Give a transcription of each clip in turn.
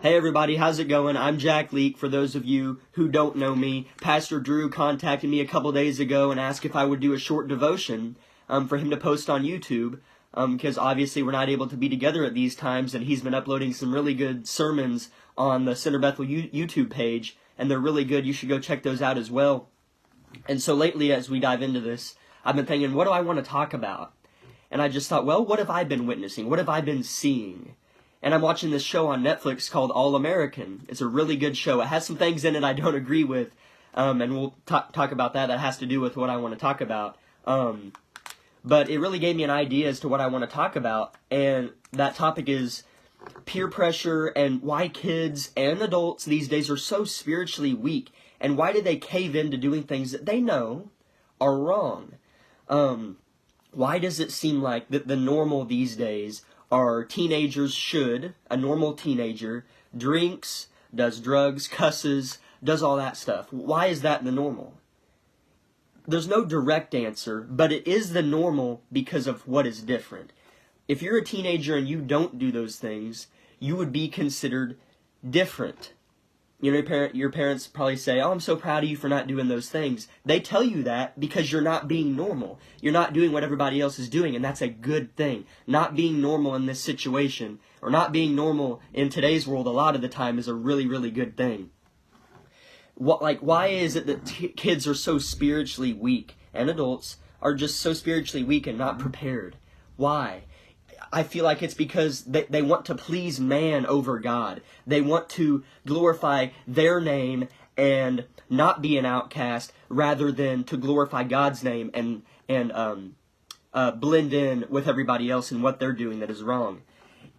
Hey everybody, how's it going? I'm Jack Leek. For those of you who don't know me, Pastor Drew contacted me a couple days ago and asked if I would do a short devotion for him to post on YouTube, because obviously we're not able to be together at these times, and he's been uploading some really good sermons on the Center Bethel YouTube page, and they're really good. You should go check those out as well. And so lately, as we dive into this, I've been thinking, what do I want to talk about? And I just thought, well, what have I been witnessing? What have I been seeing? And I'm watching this show on Netflix called All American. It's a really good show. It has some things in it I don't agree with, and we'll talk about that. That has to do with what I want to talk about. But it really gave me an idea as to what I want to talk about, and that topic is peer pressure and why kids and adults these days are so spiritually weak, and why do they cave into doing things that they know are wrong. Why does it seem like that the normal these days are teenagers a normal teenager drinks, does drugs, cusses, does all that stuff? Why is that the normal? There's no direct answer, but it is the normal because of what is different. If you're a teenager and you don't do those things, you would be considered different. You know, your parents probably say, "Oh, I'm so proud of you for not doing those things." They tell you that because you're not being normal. You're not doing what everybody else is doing, and that's a good thing. Not being normal in this situation, or not being normal in today's world a lot of the time, is a really, really good thing. Why is it that kids are so spiritually weak, and adults are just so spiritually weak and not prepared? Why? I feel like it's because they want to please man over God. They want to glorify their name and not be an outcast, rather than to glorify God's name and blend in with everybody else in what they're doing that is wrong.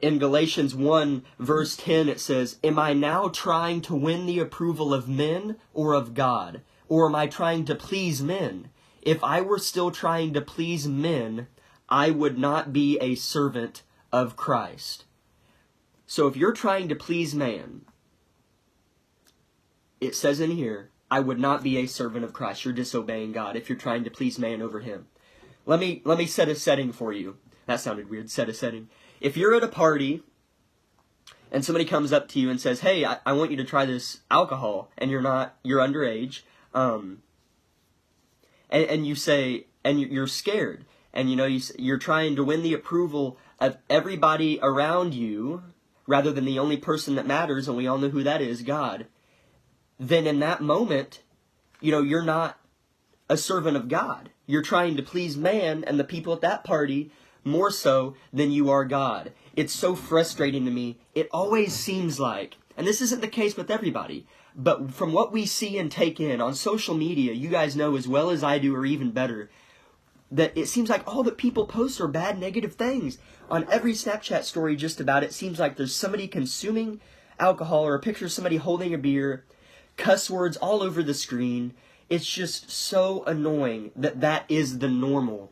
In Galatians 1 verse 10 it says, "Am I now trying to win the approval of men or of God? Or am I trying to please men? If I were still trying to please men, I would not be a servant of Christ." So if you're trying to please man, it says in here, I would not be a servant of Christ. You're disobeying God if you're trying to please man over him. Let me set a setting for you. That sounded weird, set a setting. If you're at a party and somebody comes up to you and says, "Hey, I want you to try this alcohol," and you're underage, and you say, and you're scared, and you're trying to win the approval of everybody around you rather than the only person that matters, and we all know who that is, God, then in that moment, you're not a servant of God. You're trying to please man and the people at that party more so than you are God. It's so frustrating to me. It always seems like, and this isn't the case with everybody, but from what we see and take in on social media, you guys know as well as I do, or even better, that it seems like all that people post are bad, negative things. On every Snapchat story just about, it seems like there's somebody consuming alcohol or a picture of somebody holding a beer, cuss words all over the screen. It's just so annoying that is the normal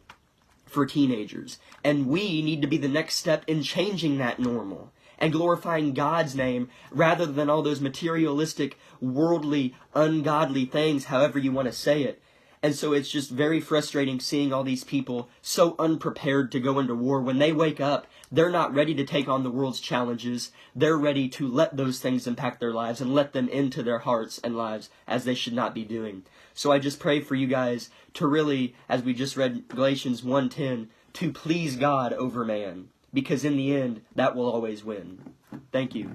for teenagers. And we need to be the next step in changing that normal and glorifying God's name rather than all those materialistic, worldly, ungodly things, however you want to say it. And so it's just very frustrating seeing all these people so unprepared to go into war. When they wake up, they're not ready to take on the world's challenges. They're ready to let those things impact their lives and let them into their hearts and lives, as they should not be doing. So I just pray for you guys to really, as we just read Galatians 1:10, to please God over man, because in the end, that will always win. Thank you.